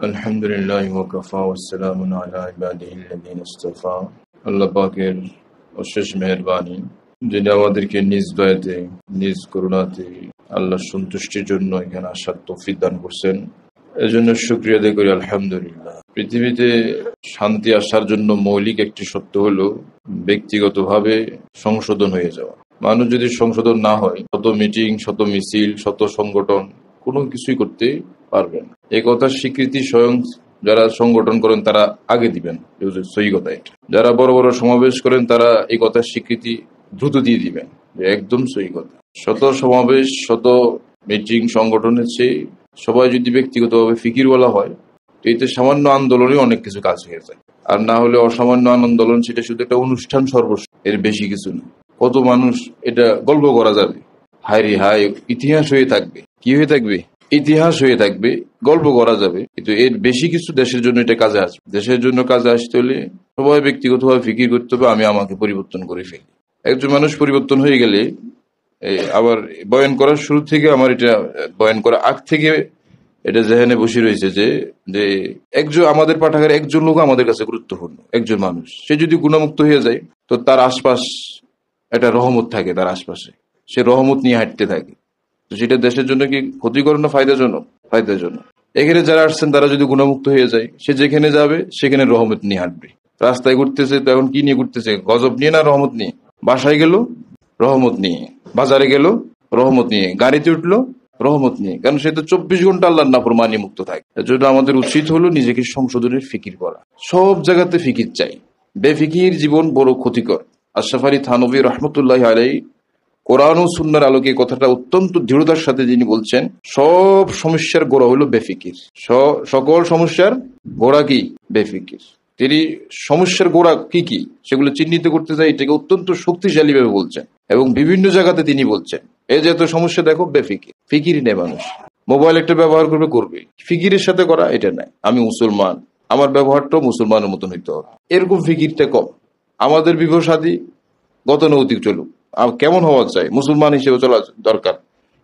আলহামদুলিল্লাহ ওয়া কাফা ওয়া সালামুন আলা ইবাদিহিল্লাযীনা ইসতাফা। আল্লাহ পাকের অশেষ মেহেরবানি, যিনি আমাদেরকে নিজ দয়াতে নিজ করুণাতে আল্লাহর সন্তুষ্টির জন্য এখানে আসার তৌফিক দান করছেন। এজন্য শুকরিয়া আদায় করি আলহামদুলিল্লাহ। পৃথিবীতে শান্তি আসার জন্য মৌলিক একটি সত্য হলো ব্যক্তিগতভাবে সংশোধন হয়ে যাওয়া। মানুষ যদি সংশোধন না হয়, শত মিটিং, শত মিছিল, শত সংগঠন কোনো কিছুই করতে পারবেন। এই কথার স্বীকৃতি স্বয়ং যারা সংগঠন করেন তারা আগে দিবেন, সহি কথা এটা। যারা বড় বড় সমাবেশ করেন তারা এই কথার স্বীকৃতি দ্রুত দিয়ে দিবেন, একদম সহি কথা। শত সমাবেশ, শত মিটিং, সংগঠনের চেয়ে সবাই যদি ব্যক্তিগতভাবে ফিকিরওয়ালা হয়, তো এতে সামান্য আন্দোলনে অনেক কিছু কাজ হয়ে যায়। আর না হলে অসামান্য আন্দোলন, সেটা শুধু একটা অনুষ্ঠান সর্বস্ব, এর বেশি কিছু না। কত মানুষ এটা গল্প করা যাবে, হায় রে হায়, ইতিহাস হয়ে থাকবে। কি হয়ে থাকবে? ইতিহাস হয়ে থাকবে, গল্প করা যাবে, কিন্তু এর বেশি কিছু দেশের জন্য এটা কাজে আসবে। দেশের জন্য কাজে আসতে হলে সবাই ব্যক্তিগতভাবে ফিকির করতে হবে, আমি আমাকে পরিবর্তন করে ফেলি। একজন মানুষ পরিবর্তন হয়ে গেলে আবার বয়ান করার শুরু থেকে, আমার এটা বয়ান করার আগ থেকে এটা জেহেনে বসে রয়েছে যে একজন আমাদের পাঠাগারে একজন লোক আমাদের কাছে গুরুত্বপূর্ণ। একজন মানুষ, সে যদি গুণমুক্ত হয়ে যায়, তো তার আশপাশ একটা রহমত থাকে, তার আশপাশে সে রহমত নিয়ে হাঁটতে থাকে। তো সেটা দেশের জন্য কি ক্ষতিকর না ফায়দাজনক? ফায়দাজনক। এখানে যারা আসছেন তারা যদি গুণমুক্ত হয়ে যায়, সে যেখানে যাবে সেখানে রহমত নিয়ে হাঁটবে। রাস্তায় ঘুরতেছে, তো এখন কি নিয়ে ঘুরতেছে? গজব নিয়ে না রহমত নিয়ে? বাসায় গেল রহমত নিয়ে, বাজারে গেল রহমত নিয়ে, গাড়িতে উঠলো রহমত নিয়ে, কারণ সে তো 24 ঘন্টা আল্লাহর নাফরমানি মুক্ত থাকে। এর জন্য আমাদের উচিত হলো নিজেকে সংশোধনের ফিকির করা। সব জায়গাতে ফিকির চাই। বেফিকির জীবন বড় ক্ষতিকর। আশরাফ আলী থানভী রহমতুল্লাহ আলাইহি কোরআন ও সুন্নাহর আলোকে কথাটা অত্যন্ত দৃঢ়তার সাথে যিনি বলছেন, সব সমস্যার গোড়া হলো বেফিকির। সকল সমস্যার গোড়া কি? বেফিকির। তিনি সমস্যার গোড়া কি কি সেগুলো চিহ্নিত করতে চাই, এটাকে অত্যন্ত শক্তিশালী ভাবে বলছেন এবং বিভিন্ন জায়গাতে তিনি বলছেন এই যে এত সমস্যা, দেখো বেফিকির। ফিকির নেই মানুষ। মোবাইল একটা ব্যবহার করবে, ফিকিরের সাথে করা এটা নাই। আমি মুসলমান, আমার ব্যবহারটাও মুসলমানের মতন হইতে হবে, এরকম ফিকিরটা কম। আমাদের বিবাহ শাদী গতানুগতিক চলুক, কেমন হওয়া চাই, মুসলমান হিসেবে চলা দরকার,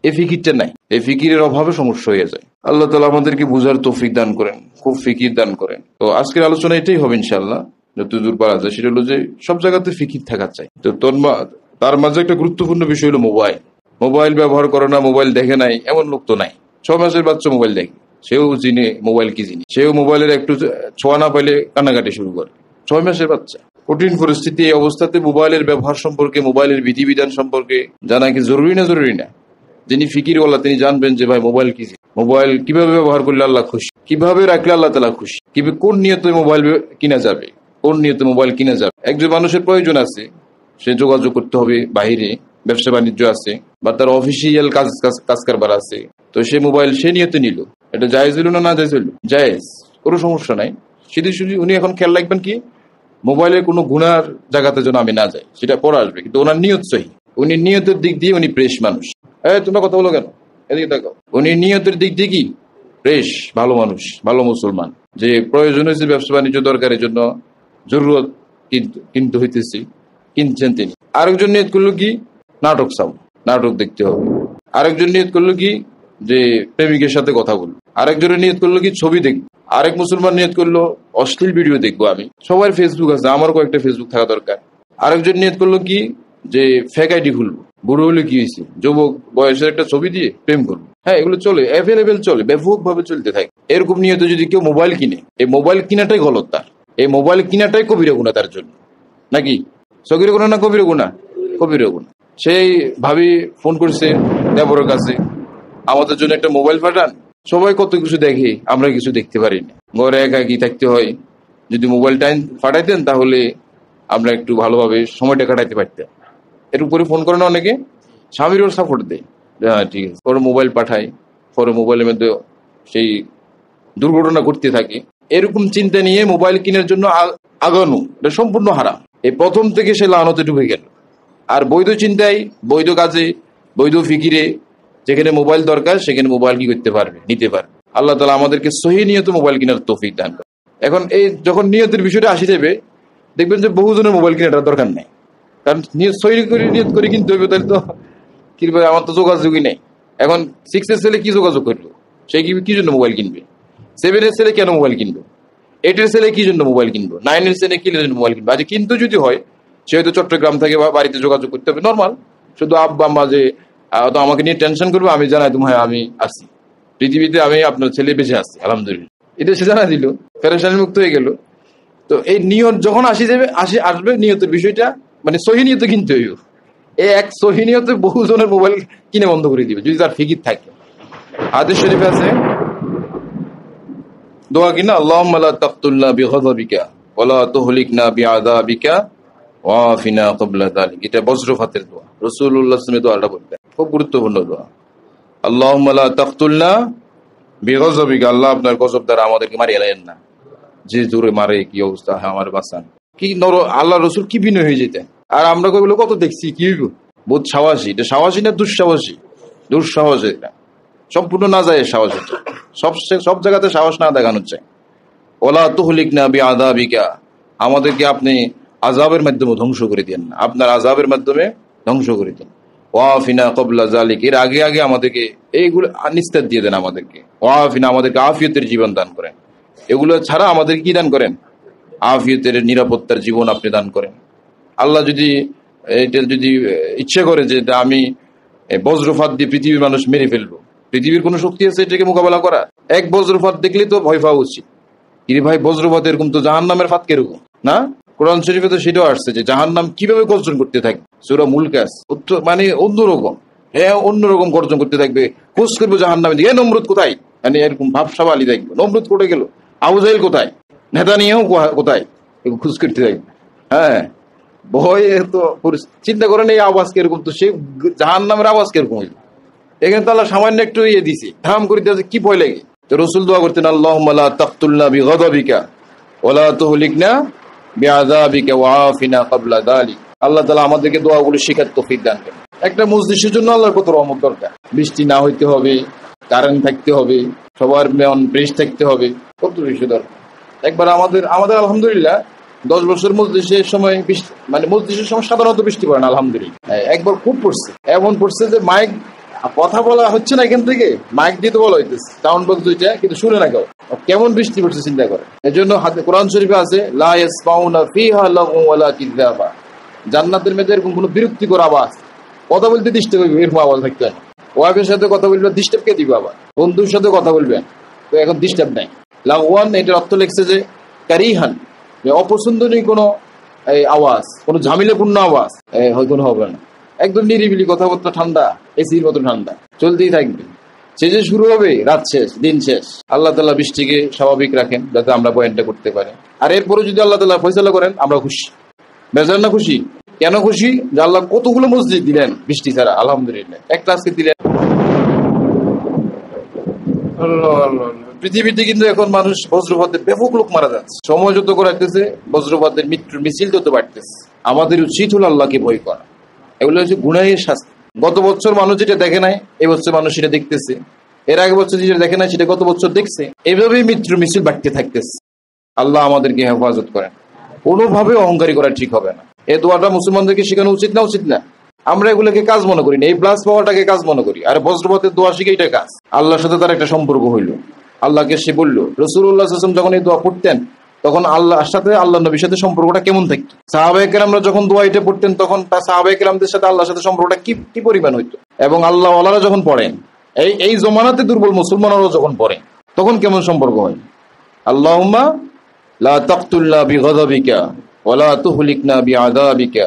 এই ফিকিরটা নাই। এই ফিকিরের অভাবে সমস্যা হয়ে যায়। আল্লাহ তাআলা আমাদেরকে বুঝার তৌফিক দান করেন, খুব ফিকির দান করেন। তো আজকের আলোচনা এটাই হবে ইনশাআল্লাহ, যতদূর পারা যায়। সেটা হলো যে সব জায়গাতে ফিকির থাকা চাই। তো তার মাঝে একটা গুরুত্বপূর্ণ বিষয় হলো মোবাইল। মোবাইল ব্যবহার করে না, মোবাইল দেখে নাই এমন লোক তো নাই। 6 মাসের বাচ্চা মোবাইল দেখে, সেও চিনে মোবাইল কি জিনিস। সেও মোবাইলের একটু ছোঁয়া না পাইলে কান্নাকাটি শুরু করে। 6 মাসের বাচ্চা। কঠিন পরিস্থিতি, এই অবস্থাতে মোবাইলের ব্যবহার সম্পর্কে, মোবাইলের বিধিবিধান সম্পর্কে জানা কি জরুরি না? জরুরি না? যিনি ফিকিরওয়ালা তিনি জানবেন যে ভাই মোবাইল কি, মোবাইল কিভাবে ব্যবহার করলে আল্লাহ খুশি, কিভাবে রাখলে আল্লাহ তাআলা খুশি, কোন নিয়তে মোবাইল কিনা যাবে, কোন নিয়তে মোবাইল কিনা যাবে। একজন মানুষের প্রয়োজন আছে, সে যোগাযোগ করতে হবে, বাহিরে ব্যবসা বাণিজ্য আছে বা তার অফিসিয়াল কাজ কারবার আছে, তো সে মোবাইল সে নিয়তে নিল। এটা জায়েজ হলো না? না জায়েজ হলো? জায়েজ, কোনো সমস্যা নাই। শুধু উনি এখন খেয়াল রাখবেন কি, মোবাইলের কোনো গুনার জায়গাতে যেন আমি না যাই, সেটা পরে আসবে, কিন্তু ওনার নিয়ত সহি। উনি নিয়তের দিক দিয়ে উনি ফ্রেশ মানুষ। তোমরা কথা বলো কেন? এদিকে দেখো। উনি নিয়তের দিক দিয়ে কি ফ্রেশ, ভালো মানুষ, ভালো মুসলমান। যে প্রয়োজন হয়েছে ব্যবসা বাণিজ্য দরকারের জন্য, জরুরত কিনতে হইতেছি, কিনছেন তিনি। আরেকজন নিয়ত করলো কি, নাটক চাও, নাটক দেখতে হবে। আরেকজন নিয়ত করলো কি, যে প্রেমিকের সাথে কথা বলবো। আরেকজনের নিয়ত করলো কি, ছবি দেখবো। আরেক মুসলমান নিয়ত করলো অশ্লীল ভিডিও দেখবো আমি। সবার ফেসবুক আছে, আমারও কয়েকটা ফেসবুক থাকা দরকার। আরেকজন নিয়ত করলো কি, যে ফেক আইডি খুলবো। বুড়ো হলে কি হয়েছে, যুবক বয়সের একটা ছবি দিয়ে প্রেম করবো। হ্যাঁ, এগুলো চলে, অ্যাভেলেবেল চলে, ব্যাপক ভাবে চলতে থাকে। এরকম নিয়ত যদি কেউ মোবাইল কিনে, এই মোবাইল কিনাটাই গলত তার। এই মোবাইল কিনাটাই কবিরা গুনাহ তার জন্য। নাকি সগীরা গুনাহ না কবিরা গুনাহ? কবিরা গুনাহ। সেই ভাবি ফোন করছে দেবরের কাছে, আমাদের জন্য একটা মোবাইল পাঠান। সবাই কত কিছু দেখে, আমরা কিছু দেখতে পারি না, ঘরে একাকি থাকতে হয়। যদি মোবাইলটা পাঠাইতেন তাহলে আমরা একটু ভালোভাবে সময়টা কাটাইতে পারতাম। এর উপরে ফোন করে না অনেকে, স্বামীরও সাপোর্ট দেয়, হ্যাঁ ঠিক আছে, পরে মোবাইল পাঠায়, পরে মোবাইলের মধ্যে সেই দুর্ঘটনা ঘটতে থাকে। এরকম চিন্তা নিয়ে মোবাইল কেনার জন্য আগানো, এটা সম্পূর্ণ হারাম। এই প্রথম থেকে সে লানতে ডুবে গেল। আর বৈধ চিন্তায়, বৈধ কাজে, বৈধ ফিকিরে যেখানে মোবাইল দরকার সেখানে মোবাইল কি করতে পারবে, নিতে পারবে। আল্লাহ তাআলা আমাদেরকে সহি নিয়তে মোবাইল কেনার তৌফিক দান করে। এখন এই যখন নিয়তের বিষয়টা আসি যাবে, দেখবেন যে বহুজনের মোবাইল কেনার দরকার নেই, কারণ সহি করে নিয়ত করে কিনতে হবে। তাহলে তো কি, আমার তো যোগাযোগই নেই। এখন 6 ছেলে কি যোগাযোগ করলো, সে কি জন্য মোবাইল কিনবে? 7-এর ছেলে কেন মোবাইল কিনবো, 8-এর ছেলে কি জন্য মোবাইল কিনবো, 9-এর ছেলে কি জন্য মোবাইল কিনবো? আজ কিন্তু যদি হয় সে হয়তো চট্টগ্রাম থেকে বা বাড়িতে যোগাযোগ করতে হবে নর্মাল, শুধু আব্বা আম্মা যে তো আমাকে নিয়ে টেনশন করবো, আমি জানাই তুমি হ্যাঁ আমি আছি পৃথিবীতে, আমি আপনার ছেলে বেঁচে আছি আলহামদুলিল্লাহ, এটা সে জানা দিল, পেরেশানি মুক্ত হয়ে গেল। তো এই নিয়ত যখন আসবে নিয়তের বিষয়টা মানে সহি নিয়ত কিনতে হইব। এই এক সহি নিয়তে বহু জনের মোবাইল কিনে বন্ধ করে দিবে যদি তার ফিকির থাকে। হাদিস শরীফে আছে দোয়া কিনা, আল্লাহুম্মা লা তাকতুলনা বিগযাবিকা ওয়ালা তুহলিকনা বিআযাবিকা ওয়াফিনা ক্বাবলা যালিক। এটা বজ্রপাতের দোয়া, রাসূলুল্লাহ সাল্লাল্লাহু আলাইহি ওয়াসাল্লাম দোয়াটা বলতেন, খুব গুরুত্বপূর্ণ দোয়া। আল্লাহুম্মা লা তাকতুলনা বিগযাবিকা, আল্লাহ আপনার গজব দ্বারা আমাদেরকে মারিয়ে লাইন না, যে জোরে মারে কি অবস্থা, হ্যাঁ আমার বাঁচান। কি আল্লাহ রসুল কি বিনয় হয়ে যেতেন। আর আমরা কইগুলো কত দেখছি, কি হইব বহুত সাহসী, এটা সাহসী না দুঃসাহসী? দুঃসাহস, এটা সম্পূর্ণ না যায় সাহস, এটা সব জায়গাতে সাহস না দেখানো চাই। ওলা তুহলিকনা বিআযাবিকা, আমাদেরকে আপনি আযাবের মাধ্যমে ধ্বংস করে দেন না, আপনার আযাবের মাধ্যমে ধ্বংস করে দেন। ওয়াফিনা ক্বাবলা যালিক, এর আগে আগে আমাদেরকে এইগুলো নিস্তার দিয়ে দেন আমাদেরকে। ওয়াফিনা, আমাদেরকে আফিয়তের জীবন দান করেন। এগুলো ছাড়া আমাদের কি দান করেন? আফিয়তের নিরাপত্তার জীবন আপনি দান করেন। আল্লাহ যদি এটা যদি ইচ্ছে করে যে আমি বজ্রপাত দিয়ে পৃথিবীর মানুষ মেরে ফেলবো, পৃথিবীর কোনো শক্তি আছে এটাকে মোকাবেলা করা? এক বজ্রপাত দেখলে তো ভয় পাওয়া উচিত। ইরে ভাই, বজ্রপাত এরকম তো জাহান্নামের ফাত কেরকম না? কোরআন শরীফে তো সেটাও আসছে যে জাহান্নাম কিভাবে গর্জন করতে থাকবে, সূরা মুলকাস, মানে অন্যরকম, হ্যাঁ অন্যরকম গর্জন করতে থাকবে, খোঁজ করবো জাহান্নামে দিকে, নমরুদ কোথায়, মানে এরকম ভাবসাব আলী দেখবো, নমরুদ কোটে গেল, আবু জাহেল কোথায়, নেতানিয়াহু কোথায়, খোঁজ করতে থাকবে। হ্যাঁ, ভয়ে তো চিন্তা করেন এই আওয়াজ কিরকম, তো সে জাহান্নামের আওয়াজ কিরকম হইল। এখানে তো আল্লাহ সামান্য একটু ইয়ে দিছে, ধাম করে দিয়েছে, কি ভয় লাগে। তো রাসূল দোয়া করতেন, আল্লাহুম্মা লা তাকতুলনা বিগযাবিকা ওয়ালা তুহলিকনা বিআযাবিকা ওয়াআফিনা ক্বাবলা যালিক। আল্লাহ তাআলা আমাদেরকে দোয়াগুলো শিখার তৌফিক দান করেন। একটা মসজিদের জন্য আল্লাহর কত রহমত দরকার, বৃষ্টি না হইতে হবে, কারেন্ট থাকতে হবে, সবার মন ফ্রেশ থাকতে হবে, কত বিষয় দরকার। একবার আমাদের আলহামদুলিল্লাহ 10 বছর মসজিদের সময় মানে মসজিদের সময় সাধারণত বৃষ্টি পড়ে না, আলহামদুলিল্লাহ একবার খুব পড়ছে, এমন পড়ছে যে মাইক কথা বলা হচ্ছে না, এখান থেকে মাইক দিয়ে তো বলা হইতেছে, সাউন্ড বক্স দুইটা, কিন্তু শুনে না কেউ, কেমন বৃষ্টি পড়ছে চিন্তা করে। এই জন্য কোরআন শরীফে আছে লা ইয়াসমাউনা ফিহা লাগওয়া ওয়ালা কিযাবা, জান্নাতের মধ্যে এরকম কোনো বিরক্তিকর আওয়াজ, কথা বলতে ডিস্টার্ব হইবে এরকম আওয়াজ থাকতে হয় না। ওয়াইফের সাথে কথা বলবে ডিস্টার্ব কে দিবে, আবার বন্ধুর সাথে কথা বলবেন তো এখন ডিস্টার্ব নাই। লাগওয়ান এটার অর্থ লিখছে যে কারিহান, অপছন্দনীয় কোনো আওয়াজ, কোনো ঝামেলাপূর্ণ আওয়াজ হয়তো হবে না, একদম নিরিবিলি কথাবার্তা, ঠান্ডা, এসির মতো ঠান্ডা চলতেই থাকবে। সে যে শুরু হবে রাত শেষ দিন শেষ। আল্লাহ তাআলা বৃষ্টিকে স্বাভাবিক রাখেন যাতে আমরা পয়েন্টটা করতে পারি। আর এরপরে যদি আল্লাহ তাআলা ফয়সালা করেন আমরা খুশি, বেজার না খুশি? কেন খুশি? যে আল্লাহ কতগুলো মসজিদ দিলেন বৃষ্টি ছাড়া, আলহামদুলিল্লাহ একটা আজকে দিলেন। পৃথিবীতে কিন্তু এখন মানুষ বজ্রপাতের ব্যাপক লোক মারা যাচ্ছে, সময় যত করাইতেছে বজ্রপাতের মৃত্যুর মিছিল যত বাড়তেছে। আমাদের উচিত হলো আল্লাহকে ভয় করা। এগুলো হচ্ছে গুনাহের শাস্তি। গত বছর মানুষ যেটা দেখে নাই এবছর মানুষ সেটা দেখতেছে, এর আগে বছর যেটা দেখে নাই সেটা গত বছর দেখছে, এইভাবেই মৃত্যুর মিছিল বাড়তে থাকতেছে। আল্লাহ আমাদেরকে হেফাজত করেন। কোনোভাবে অহংকারী করা ঠিক হবে না। এই দোয়াটা মুসলমানদেরকে শেখানো উচিত না? উচিত না? আমরা এগুলোকে কাজ মনে করি না, এই প্লাস পাওয়াটাকে কাজ মনে করি। আর বজ্রপাতের দোয়া শিখে এটা কাজ, আল্লাহর সাথে তার একটা সম্পর্ক হইল। আল্লাহকে সে বললো, রাসূলুল্লাহ সাল্লাল্লাহু আলাইহি ওয়াসাল্লাম যখন এই দোয়া পড়তেন তখন আল্লাহর সাথে, আল্লাহ নবীর সাথে সম্পর্কটা কেমন থাকতো। সাহাবায়ে কেরামরা যখন দোয়া এটা পড়তেন তখন তার সাহাবায়ে কেরামদের সাথে আল্লাহর সাথে সম্পর্কটা কি পরিমাণ হইতো। এবং আল্লাহ ওয়ালারা যখন পড়েন, এই জমানাতে দুর্বল মুসলমানরাও যখন পড়েন তখন কেমন সম্পর্ক হয়। আল্লাহুম্মা লা তাকতুলনা বিগযাবিকা ওয়ালা তুহলিকনা বিআযাবিকা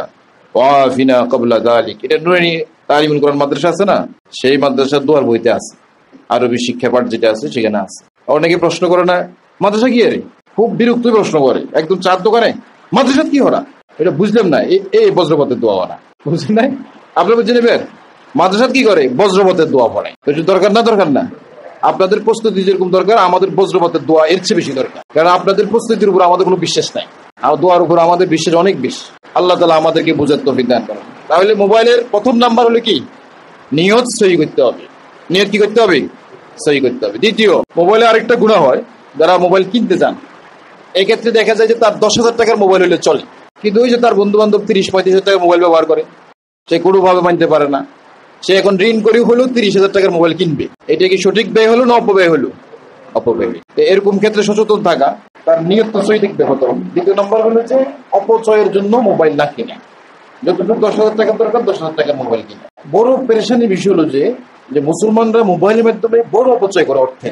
ওয়াফিনা ক্বাবলা যালিক। এটা নুরানি তালিমুল কোরআন মাদ্রাসা আছে না, সেই মাদ্রাসার দোয়ার বইতে আছে, আরবি শিক্ষা পাঠ যেটা আছে সেখানে আছে। অনেকে প্রশ্ন করে না মাদ্রাসা কি, আরে খুব বিরক্ত প্রশ্ন করে, একদম চার দোকানে মাদ্রাসা কি হরা, এটা বুঝলাম না। এই বজ্রপাতের দোয়া না, বুঝলেন নাই? আপনারা বুঝে নেবেন মাদ্রাসা কি করে, বজ্রপাতের দোয়া পড়ে। দরকার না? দরকার না? আপনাদের প্রস্তুতি যেরকম দরকার আমাদের বজ্রপাতের দোয়া এর চেয়ে বেশি দরকার, কারণ আপনাদের প্রস্তুতির উপর আমাদের কোনো বিশ্বাস নাই, আর দোয়ার উপর আমাদের বিশ্বাস অনেক বেশি। আল্লাহ তাআলা আমাদেরকে বুঝার তৌফিক দান করেন। তাহলে মোবাইলের প্রথম নাম্বার হলো কি, নিয়ত সহি করতে হবে। নিয়ত কি করতে হবে? সহি করতে হবে। দ্বিতীয়, মোবাইলে আরেকটা গুনাহ হয়, যারা মোবাইল কিনতে চান এক্ষেত্রে দেখা যায় যে তার 10,000 টাকার মোবাইল হলে চলে, কিন্তু ওই যে তার বন্ধু বান্ধব 30-35 টাকার মোবাইল ব্যবহার করে, সে কোনোভাবে মানতে পারে না, সে এখন ঋণ করে হলেও 30,000 টাকার মোবাইল কিনবে। এটা কি সঠিক ব্যয় হলো না অপব্যয় হলো? অপব্যয়। এরকম ক্ষেত্রে সচেতন থাকা, তার নিয়ত তো সহি দেখতে হতো। দ্বিতীয় নম্বর হলো যে অপচয়ের জন্য মোবাইল না কিনে, যতটুকু 10,000 টাকা দরকার 10,000 টাকার মোবাইল কিনে। বড় পেরেশানির বিষয় হলো যে মুসলমানরা মোবাইলের মাধ্যমে বড় অপচয় করে অর্থে।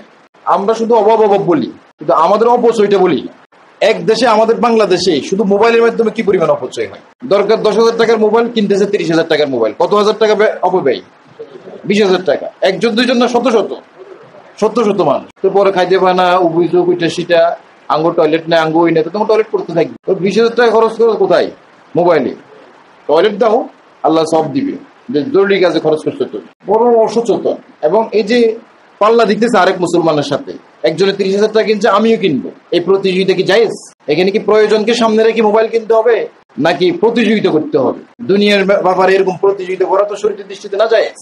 আমরা শুধু অভাব অভাব বলি, কিন্তু আমাদের অপচয়টা বলি না। এক দেশে, আমাদের বাংলাদেশে শুধু মোবাইলের মাধ্যমে কি পরিমাণ অপচয় হয়। দরকার 10,000 টাকার মোবাইল, কিনতেছে 30,000 টাকার মোবাইল। কত হাজার টাকা অপব্যয়? 20,000 টাকা। একজন দুইজন না, শত শত মানুষ। তো পরে খাইতে পায় না, অভিযোগ ওইটা সেটা, আঙ্গুর টয়লেট নেই, আঙ্গু ওই নেই, তো তোমার টয়লেট করতে থাকবে। 20,000 টাকা খরচ করো কোথায়? মোবাইলে। টয়লেট দাও, আল্লাহ সব দিবে। জরুরি কাজে খরচ করতে তো বড় অসচেতন। এবং এই যে পাল্লা দিতেছে আরেক মুসলমানের সাথে, একজনে 30,000 টাকা কিনছে, আমিও কিনবো, এই প্রতিযোগিতা কি জায়েজ? এখানে কি প্রয়োজনকে সামনে রেখে মোবাইল কিনতে হবে, নাকি প্রতিযোগিতা করতে হবে? দুনিয়ার ব্যাপারে এরকম প্রতিযোগিতা করা তো শরীরের দৃষ্টিতে না জায়েজ,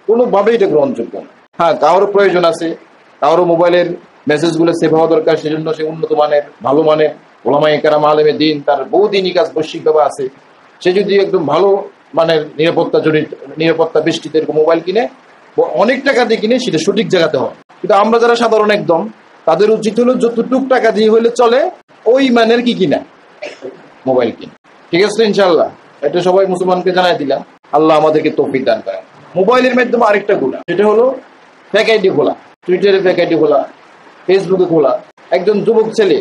কোনোভাবেই এটা গ্রহণযোগ্য না। হ্যাঁ, কারোর প্রয়োজন আছে, কারোর মোবাইলের মেসেজ গুলো সেভ হওয়া দরকার, সেজন্য সে উন্নত মানের, ভালো মানের ওলামায়ে কেরাম আলেমে দিন, তার বহু দিনই কাজ বৈশ্বিক ব্যাপার আছে, সে যদি একদম ভালো মানের নিরাপত্তা বেষ্টিত এরকম মোবাইল কিনে, অনেক টাকা দিয়ে কিনে, সেটা সঠিক জায়গাতে হয়। কিন্তু আমরা যারা সাধারণ একদম, তাদের উচিত হলো যতটুক টাকা দিয়ে হলে চলে ওই মানের কি কিনা মোবাইল কিনা। ঠিক আছে ইনশাআল্লাহ, এটা সবাই মুসলমানকে জানাই দিলাম। আল্লাহ আমাদেরকে তৌফিক দান করেন। মোবাইলের মাধ্যমে আরেকটা গুণা, সেটা হলো ফেক আইডি খোলা, টুইটারে ফেক আইডি খোলা, ফেসবুকে খোলা। একজন যুবক ছেলে,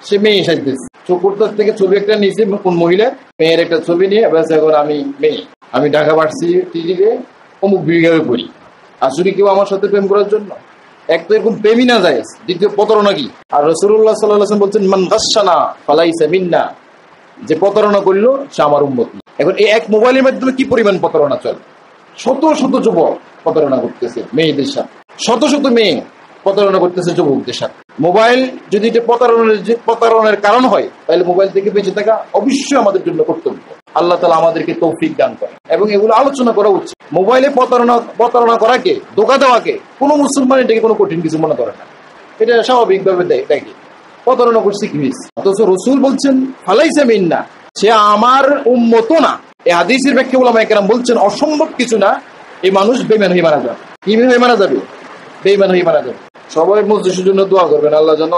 সে মেয়ে সাজতেছে, চোখটার থেকে ছবি একটা নিয়েছে কোন মহিলার, মেয়ের একটা ছবি নিয়ে, এখন আমি মেয়ে, আমি ঢাকা ভার্সিটিতে অমুক বিভাগে পড়ি, আসলে কেউ আমার সাথে প্রেম করার জন্য? এক তো এরকম প্রেমই না যায়, দ্বিতীয় প্রতারণা কি? আর রাসূলুল্লাহ সাল্লাল্লাহু আলাইহি ওয়াসাল্লাম বলছেন, মান গাশশানা ফালাইসা মিন্না, যে প্রতারণা করলো সে আমার উম্মত না। এখন এই এক মোবাইলের মাধ্যমে কি পরিমাণ প্রতারণা চলে, শত শত যুবক প্রতারণা করতেছে মেয়েদের সাথে, শত শত মেয়ে প্রতারণা করতেছে যুবকদের সাথে। মোবাইল যদি এটা প্রতারণার কারণ হয়, তাহলে মোবাইল থেকে বেঁচে থাকা অবশ্যই আমাদের জন্য কর্তব্য। আল্লাহ তাআলা আমাদেরকে তৌফিক দান করে, এবং এগুলো আলোচনা করা উচিত। মোবাইলে প্রতারণা করাকে, ধোঁকা দেওয়াকে কোনো মুসলমান এটাকে কোনো কঠিন কিছু মনে করে না, এটা স্বাভাবিকভাবে দেখে। প্রতারণা করছে কি হয়েছে? অথচ রাসূল বলছেন ফালাইসা মিন্না, সে আমার উম্মত না। এই হাদিসের ব্যাখ্যা উলামায়ে কেরাম বলছেন, অসম্ভব কিছু না, এই মানুষ বেঈমান হয়ে মারা যাবে। কি হয়ে মারা যাবে? বেঈমান হয়ে মারা যাবে। সবাই মজলিসের জন্য দোয়া করবেন, আল্লাহ যেন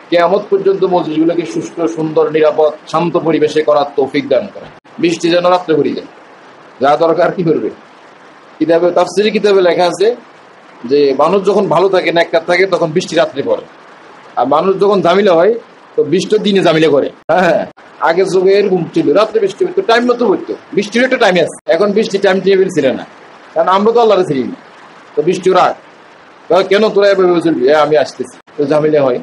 কিয়ামত পর্যন্ত মজলিসগুলোকে সুষ্ঠু, সুন্দর, নিরাপদ, শান্ত পরিবেশে করার তৌফিক দান করেন। বৃষ্টি যেন রাত্রে পড়ে যায়, যা দরকার কি করবে। কিতাবে, তাফসীরি কিতাবে লেখা আছে যে মানুষ যখন ভালো থাকে, নেককার থাকে, তখন বৃষ্টি রাত্রে পড়ে। আর মানুষ যখন ঝামেলা হয়, তো বৃষ্টি দিনে ঝামেলা করে। হ্যাঁ, আগের যুগে এরকম ছিল, রাত্রে বৃষ্টি হইতো, টাইম মতো হইতো, বৃষ্টির একটা টাইম আছে। এখন বৃষ্টি টাইম টেবিল ছিল না, কারণ আমরা তো আল্লাহরে চিনি না। তো বৃষ্টি রাখ, কেন তোরা এভাবে চলবি, আমি আসতেছি, তো ঝামেলা হয়,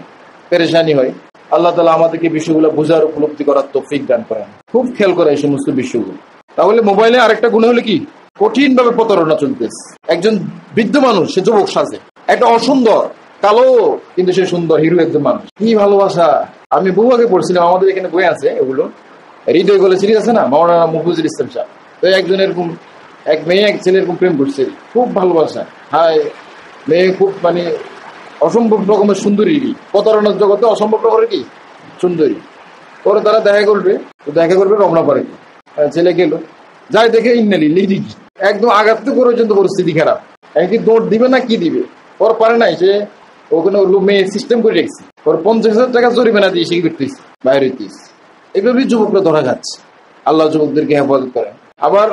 পেরেশানি হয়। আল্লাহ তাআলা আমাদেরকে বিষয়গুলো বোঝার, উপলব্ধি করার তৌফিক দান করেন। খুব খেয়াল করে এই সমস্ত বিষয়গুলো। তাহলে মোবাইলে আরেকটা গুণ হলো কি, কঠিন ভাবে প্রতারণা চলতেছে। একজন বৃদ্ধ মানুষ, সে যুবক সাজে, একটা অসুন্দর কালো, কিন্তু সে সুন্দর হিরো একজন মানুষ। কি ভালোবাসা! আমি বহু আগে পড়ছিলাম, আমাদের এখানে বই আছে এগুলো, হৃদয় বলে সিরিজ আছে না, মাওলানা মুফিজুল ইসলাম সাহেব। তো একজন এরকম, এক মেয়ে এক ছেলে এরকম প্রেম করছে, খুব ভালোবাসা। হায়, মেয়ে খুব মানে অসম্ভব রকমের সুন্দরী, প্রতারণার জগতে অসম্ভব রকমের কি সুন্দরী। পরে তারা দেখা করবে রমনা পারে। ছেলে গেল, যাই দেখে ইন্নালি একদম আঘাত পর্যন্ত পরিস্থিতি খারাপ। একদিন দৌড় দিবে না কি দিবে, ওর পারে নাই, সে ওখানে মেয়ে সিস্টেম করে রেখেছে, ওর 50,000 টাকা জরিমানা দিয়ে সে করতেছে, বাইরে হইতেছে। এইভাবেই যুবকরা ধরা যাচ্ছে। আল্লাহ যুবকদেরকে হেফাজত করেন। আবার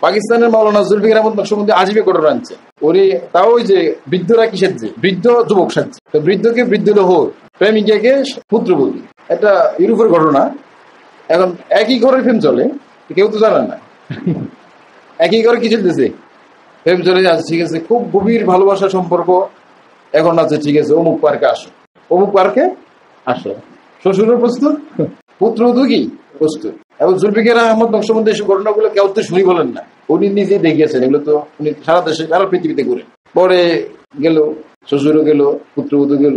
পাকিস্তানের মাওলানা জুলফিকার আহমদ নকশবন্দি আজিবে ঘটনা আনছে, ওরে তাও ওই যে বৃদ্ধরা কি সাজছে, বৃদ্ধ যুবক সাজছে। তো বৃদ্ধকে বৃদ্ধ লোহর, প্রেমিকাকে পুত্রবধূ। এটা ইউরোপের ঘটনা। এখন একই ঘরে প্রেম চলে, কেউ তো জানে না একই ঘরে কি চলতেছে, প্রেম চলে যাচ্ছে। ঠিক আছে, খুব গভীর ভালোবাসা সম্পর্ক। এখন আছে, ঠিক আছে, অমুক পার্কে আসো, অমুক পার্কে আসো, শ্বশুরের প্রস্তুত, পুত্রবধূ কি প্রস্তুত। এবং জুলফিকার আহমদ নকশবন্দি এসব ঘটনাগুলো কেউ তো শুনি বলেন না, উনি নিজে দেখিয়েছেন। এগুলো তো উনি সারা দেশে, সারা পৃথিবীতে ঘুরে। পরে গেল, শ্বশুরও গেল, পুত্রবধূ গেল,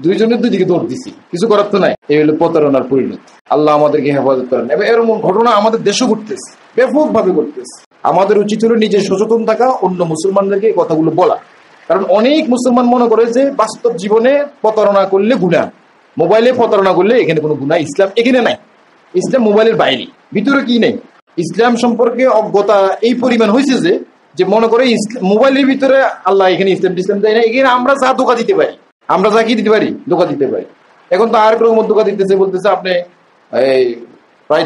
দুইজনের দুইদিকে দৌড় দিছি, কিছু করার তো নাই। এই হলো প্রতারণার পরিণতি। আল্লাহ আমাদেরকে হেফাজত করেন। এবং এরকম ঘটনা আমাদের দেশও ঘটতেছে, ব্যাপক ভাবে ঘটতেছে। আমাদের উচিত হলো নিজে সচেতন থাকা, অন্য মুসলমানদেরকে এই কথাগুলো বলা। কারণ অনেক মুসলমান মনে করে যে বাস্তব জীবনে প্রতারণা করলে গুনাহ, মোবাইলে প্রতারণা করলে এখানে কোনো গুনাহ, ইসলাম এখানে নাই। ইসলাম মোবাইলের বাইরে, ভিতরে কি নেই। ইসলাম সম্পর্কে অজ্ঞতা এই পরিমাণ হয়েছে যে মনে করে মোবাইলের ভিতরে আল্লাহ এখানে ইসলাম দেয় না, এখানে আমরা যা ধোঁকা দিতে পারি, আমরা যা কি দিতে পারি, ধোঁকা দিতে পারি। এখন তো আর রকম ধোঁকা দিতেছে, বলতেছে আপনি এই প্রায়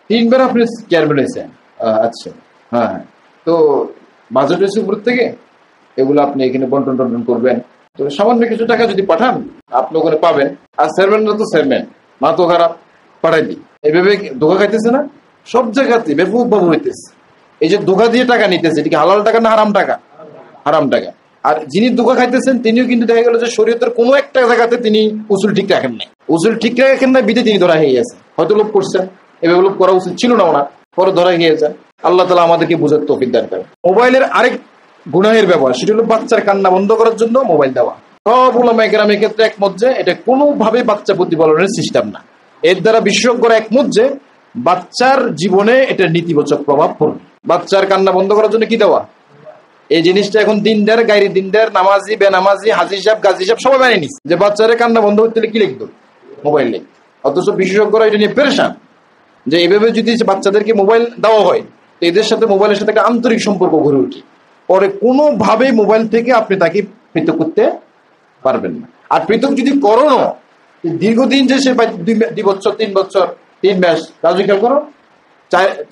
3 বার আপনি চেয়ারম্যান হয়েছেন। আচ্ছা, হ্যাঁ, তো বাজেট হয়েছে উপর থেকে, এগুলো আপনি এখানে বন্টন টন্টন করবেন, তো সামান্য কিছু টাকা যদি পাঠান আপনি ওখানে পাবেন। আর চেয়ারম্যানরা তো চেয়ারম্যান, মা তো খারাপ, পাঠাই দিই। এইভাবে ধোঁকা খাইতেছে না, সব জায়গাতে ব্যাপকভাবে হইতেছে। এই যে ধোঁকা দিয়ে টাকা নিতেছে, এটা কি হালাল টাকা না হারাম টাকা? হারাম টাকা। আর যিনি ধোঁকা খাইতেছেন তিনিও কিন্তু দেখা গেল যে শরীয়তের কোনো একটা জায়গাতে তিনি উসুল ঠিক রাখেন নাই, উসুল ঠিক রাখেন না, বিধে তিনি ধরা হয়ে গেছে। হয়তো লোভ করছেন, এভাবে লোভ করা উচিত ছিল না ওনার, পরে ধরা গিয়েছে। আল্লাহ তাআলা আমাদেরকে বুঝার তৌফিক দান করেন। মোবাইলের আরেক গুনাহের ব্যবহার, সেটা হলো বাচ্চার কান্না বন্ধ করার জন্য মোবাইল দেওয়া। সব উলামায়ে কেরামের ক্ষেত্রে একমত যে এটা কোনোভাবে বাচ্চা প্রতিপালনের সিস্টেম না। এর দ্বারা বিশেষজ্ঞরা একমত যে বাচ্চার জীবনে এটা নেতিবাচক প্রভাব পড়বে। বাচ্চার কান্না বন্ধ করার জন্য কি দেওয়া? এই জিনিসটা এখন দিনদার গাইরি দিনদার, নামাজি বেনামাজি, হাজি সাহেব গাজী সাহেব সবাই মেনে নিচ্ছে যে বাচ্চারা কান্না বন্ধ করতে কি লিখতো? মোবাইলে। অথচ বিশেষজ্ঞরা এটা নিয়ে পেরেশান যে এইভাবে যদি বাচ্চাদেরকে মোবাইল দেওয়া হয় তো এদের সাথে মোবাইলের সাথে একটা আন্তরিক সম্পর্ক গড়ে উঠে, পরে কোনোভাবে মোবাইল থেকে আপনি তাকে পৃথক করতে পারবেন না। আর পৃথক যদি করোনো, দীর্ঘদিন যে সে 2 বছর 3 বছর 3 মাস, রাজু খেয়াল করো,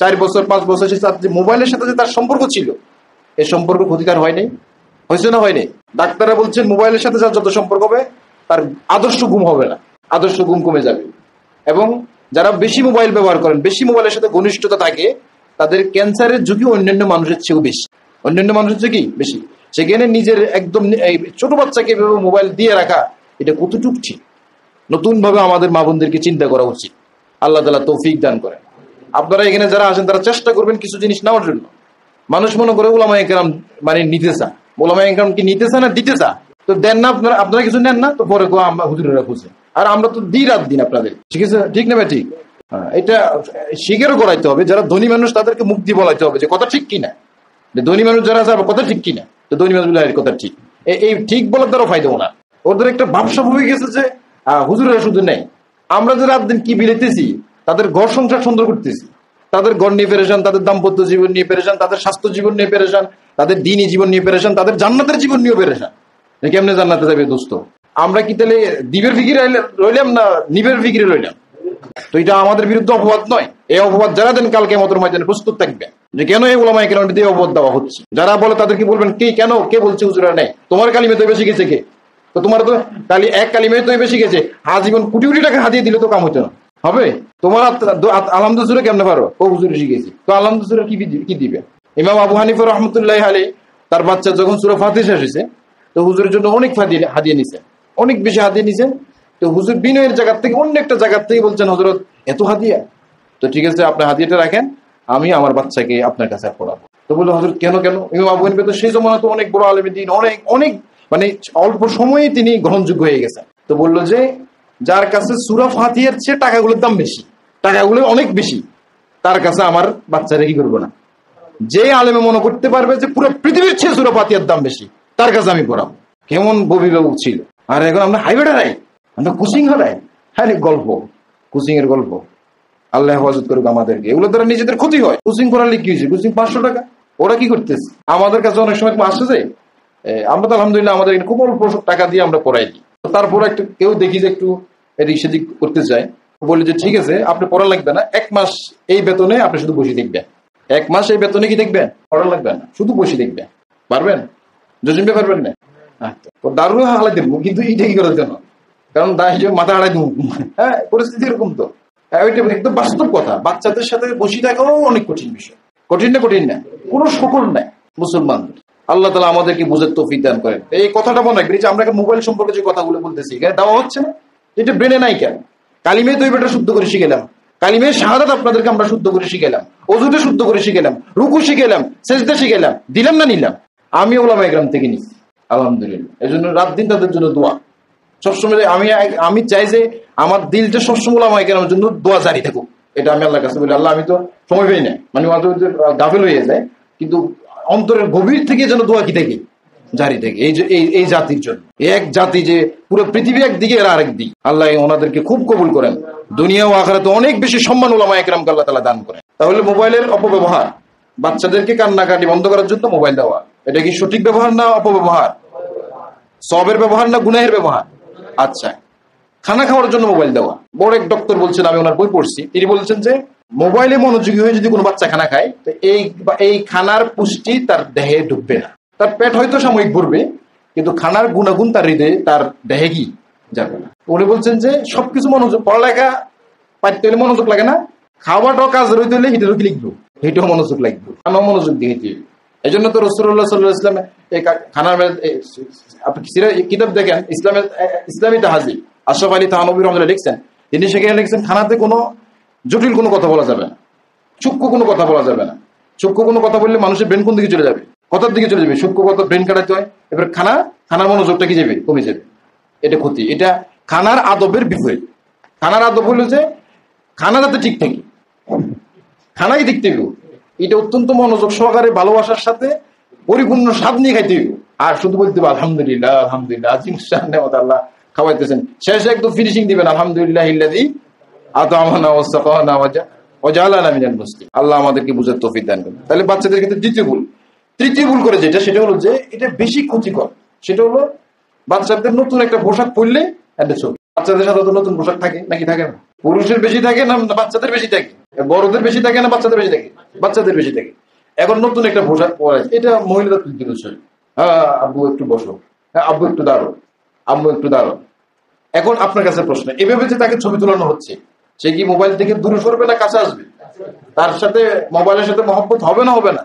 4 বছর 5 বছর সে মোবাইলের সাথে যে তার সম্পর্ক ছিল, এই সম্পর্ক ক্ষতিকার হয়নি? হয়েছে না হয়নি? ডাক্তাররা বলছেন মোবাইলের সাথে যার যত সম্পর্ক হবে তার আদর্শ ঘুম হবে না, আদর্শ ঘুম কমে যাবে। এবং যারা বেশি মোবাইল ব্যবহার করেন, বেশি মোবাইলের সাথে ঘনিষ্ঠতা থাকে, তাদের ক্যান্সারের ঝুঁকি অন্যান্য মানুষের চেয়েও বেশি, অন্যান্য মানুষের চেয়ে কি বেশি। সেখানে নিজের একদম ছোট বাচ্চাকে এভাবে মোবাইল দিয়ে রাখা, এটা কতটুক ঠিক? নতুন ভাবে আমাদের মা বোনদেরকে চিন্তা করা উচিত। আল্লাহ তাআলা তৌফিক দান করেন। আপনারা এখানে যারা আসেন তারা চেষ্টা করবেন কিছু জিনিস নেওয়ার জন্য। মানুষ মনে করে উলামায়ে কেরাম মানে নিতে চা, উলামায়ে কেরাম কি নিতে চা না দিতে চা? তো দেন না আপনারা, আপনারা কিছু নেন না, তো পরে আমরা হুজুরেরা খুঁজে, আর আমরা তো দিই রাত দিন আপনাদের, ঠিক আছে? ঠিক না ভাই? ঠিক। এটা স্বীকারও করাইতে হবে, যারা ধনী মানুষ তাদেরকে মুখ দিয়ে বলাইতে হবে যে কথা ঠিক কিনা। ধনী মানুষ যারা আছে কথা ঠিক কিনা, তো ধনী মানুষ কথা ঠিক, এই ঠিক বলার দ্বারা ফায়দা না। ওদের একটা ভাবসাব হয়ে গেছে যে হুজুরেরা শুধু নেই, আমরা যে রাত দিন কি বিলাইতেছি, তাদের ঘর সংসার সুন্দর করতেছি, তাদের ঘর নিয়ে পেরেশান, তাদের দাম্পত্য জীবন নিয়ে পেরেশান, তাদের স্বাস্থ্য জীবন নিয়ে পেরেশান, তাদের দ্বীনি জীবন নিয়ে পেরেশান, তাদের জান্নাতের জীবন নিয়েও পেরেশান। কেমনে জান্নাতে যাবে দোস্ত? আমরা কি তাহলে দিবের ফিকিরে রইলাম না নিবের ফিকিরে রইলাম? তো এটা আমাদের বিরুদ্ধে অপবাদ নয়। এই অপবাদ যারা দেন কালকে কিয়ামতের ময়দানে প্রস্তুত থাকবে যে কেন এই উলামায়ে কেরামের দিয়ে অপবাদ দেওয়া হচ্ছে। যারা বলে তাদেরকে বলবেন কে কেন কে বলছে হুজুরা নেই, তোমার কালিমে তো বেশি গেছে কে? তো তোমার তো এক কালিমে তো বেশি গেছে, আজীবন কোটি কোটি টাকা হাতিয়ে দিলে তো কাম হতো না, হবে? তোমার আলহামদুলিল্লাহ কেমনে পারো? ও হুজুর শিখেছি, তো আলহামদুলিল্লাহ কি দিবে? ইমাম আবু হানিফা রাহমাতুল্লাহি আলাইহি তার বাচ্চা যখন সূরা ফাতিহা শেষ হয়েছে, তো হুজুরের জন্য অনেক হাদিয়া নিছেন, অনেক বেশি হাদিয়া নিছেন। তো হুজুর বিনয়ের জায়গা থেকে অন্য একটা জায়গা থেকে বলছেন, হযরত এত হাদিয়া? তো ঠিক আছে, আপনি হাদিয়াটা রাখেন, আমি আমার বাচ্চাকে আপনার কাছে পড়াবো। তো বললো হযরত কেন? ইমাম আবু হানিফা তো সেই জমানা তো অনেক বড় আলেমের দিন, অনেক অনেক মানে অল্প সময়ে তিনি গ্রহণযোগ্য হয়ে গেছেন। তো বললো যে যার কাছে সূরা ফাতিহার চেয়ে টাকাগুলোর দাম বেশি, টাকাগুলো অনেক বেশি, তার কাছে আমার বাচ্চারা কি করবো না? যে আলেমে মনে করতে পারবে যে পুরো পৃথিবীর চেয়ে সূরা ফাতিহার দাম বেশি, তার কাছে আমি পড়াবো। কেমন ববিবাবু ছিল। আর এখন আমরা হাইওয়ে হারাই, আমরা কোচিং হারাই। হ্যাঁ, গল্প, কোচিং এর গল্প। আল্লাহ হেফাজত করুক আমাদেরকে। এগুলো দ্বারা নিজেদের ক্ষতি হয়। কোচিং করালে কি হয়েছে? কোচিং 500 টাকা, ওরা কি করতেছে? আমাদের কাছে অনেক সময় আসছে যে আমরা তো আলহামদুলিল্লাহ আমাদের খুব অল্প টাকা দিয়ে আমরা পড়াই দিই। তারপর একটু কেউ দেখি যে একটু এদিক সেদিক করতে চায়, বলি যে ঠিক আছে আপনি পড়া লাগবে না, 1 মাস এই বেতনে আপনি শুধু বসে দেখবেন। 1 মাস এই বেতনে কি দেখবেন? পড়া লাগবে না, শুধু বসে দেখবেন। পারবেন? জজিমবে পারবেন না? দারুণ হালাই দেবো, কিন্তু এইটা কি করার জন্য? কারণ মাথা হারাই দেবো। হ্যাঁ, পরিস্থিতি এরকম। তো ওইটা একদম বাস্তব কথা। বাচ্চাদের সাথে বসে থাকাও অনেক কঠিন বিষয়। কঠিন না, কোনো সকল নাই মুসলমানদের। আল্লাহ তাআলা আমাদেরকে বুঝার তৌফিক দান করেন। এই কথাটা মনে রাখবেন যে আমরা মোবাইল সম্পর্কে যে কথাগুলো বলতেছি, এখানে দেওয়া হচ্ছে না, এটা ব্রেনে নাই কেন? কালিমে তৈবাটা শুদ্ধ করে শিখেলাম, কালিমে শাহাদাত আপনাদেরকে আমরা শুদ্ধ করে শিখেলাম, ওযুটা শুদ্ধ করে শিখেলাম, রুকু শিখেলাম, সেজদা শিখেলাম, দিলাম না নিলাম? আমি উলামায়ে কেরাম থেকে নিচ্ছি আলহামদুলিল্লাহ। এই জন্য রাত দিন তাদের জন্য দোয়া সবসময়। আমি চাই যে আমার দিলটা সবসময় উলামায়ে কেরামের জন্য দোয়া জারি থাকুক। এটা আমি আল্লাহর কাছে বলি, আল্লাহ আমি তো সময় পাই না, মানে গাফেল হয়ে যায়, কিন্তু অন্তরের গভীর থেকে যেন দোয়া কি থাকে জারি থাকে এই জাতির জন্য। এক জাতি যে পুরো পৃথিবী একদিকে এরা আরেক দিক। আল্লাহ ওনাদেরকে খুব কবুল করেন, দুনিয়া ও আখিরাতে অনেক বেশি সম্মান উলামায়ে কেরামকে আল্লাহ তাআলা দান করেন। তাহলে মোবাইলের অপব্যবহার, বাচ্চাদেরকে কান্নাকাটি বন্ধ করার জন্য মোবাইল দেওয়া, এটা কি সঠিক ব্যবহার না অপব্যবহার? সবের ব্যবহার না গুনাহের ব্যবহার? আচ্ছা, খানা খাওয়ার জন্য মোবাইল দেওয়া। বড় এক ডক্টর বলছেন, আমি ওনার বই পড়ছি, তিনি বলছেন যে মোবাইলে মনোযোগী হয়ে যদি কোনো বাচ্চা খানা খায়, তো এই খানার পুষ্টি তার দেহে ঢুকবে না। তার পেট হয়তো সাময়িক ভরবে, কিন্তু খানার গুণাগুণ তার হৃদয়ে, তার দেহে কি যাবে না। উনি বলছেন যে সবকিছু মনোযোগ, পড়ালেখা পাইতে হলে মনোযোগ লাগে না, খাওয়াটাও কাজ রইতে হলে হিটেরও কি লিখবো, হিটেও মনোযোগ লাগবে, খানাও মনোযোগ দিয়ে দিতে। এই জন্য তো রাসূলুল্লাহ সাল্লাল্লাহু আলাইহি ওয়াসাল্লাম এই খানার আপনি কিতাব দেখেন, ইসলামী তাহাজিব, আশরাফ আলী থানভী রহমাতুল্লাহ লিখছেন, তিনি সেখানে লিখছেন খানাতে কোনো জটিল কোনো কথা বলা যাবে না, সূক্ষ্ম কোনো কথা বলা যাবে না। সূক্ষ্ম কোনো কথা বললে মানুষের ব্রেন কোন দিকে চলে যাবে, কথার দিকে চলে যাবে। সূক্ষ্ম কথা ব্রেন কাটাতে হয়, এবার খানার মনোযোগটা কি যাবে, কমে যাবে। এটা ক্ষতি, এটা খানার আদবের বিপরীত। খানার আদব হলো যে খানা যাতে ঠিক থাকে, খানাই ঠিক থাকবে, এটা অত্যন্ত মনোযোগ সহকারে ভালোবাসার সাথে পরিপূর্ণ স্বাদ নিয়ে খাইতে হইব। আর শুধু বলতে হবে আলহামদুলিল্লাহ আলহামদুলিল্লাহ, আজিম শান নেয়ামত আল্লাহ খাওয়াইতেছেন, শেষে একদম ফিনিশিং দিবেন আলহামদুলিল্লাহ ইল্লাযী আত'আমানা ওয়া সাকানা ওয়া জাআলানা মিনাল মুসলিমিন। আল্লাহ আমাদেরকে বুঝার তৌফিক দান করুন। তাহলে বাচ্চাদের ক্ষেত্রে দ্বিতীয় ভুল। তৃতীয় ভুল করে যেটা, সেটা হলো যে এটা বেশি ক্ষতিকর, সেটা হলো বাচ্চাদের নতুন একটা পোশাক পরলে একটা ছবি। বাচ্চাদের সাথে তো নতুন পোশাক থাকে নাকি থাকে না? পুরুষের বেশি থাকে না বাচ্চাদের বেশি থাকে? বড়দের বেশি থাকে না বাচ্চাদের বেশি থাকে? বাচ্চাদের বেশি থাকে। এখন নতুন একটা পোশাক পরে, এটা মহিলাদের তৃতীয় বিষয়। হ্যাঁ আব্বু একটু বসো, হ্যাঁ আব্বু একটু দাঁড়ো, আম্মু একটু দাঁড়ো। এখন আপনার কাছে প্রশ্ন, এভাবে যে তাকে ছবি তোলানো হচ্ছে, সে কি মোবাইল থেকে দূরে সরবে না কাছে আসবে? তার সাথে মোবাইলের সাথে মহব্বত হবে না হবে না?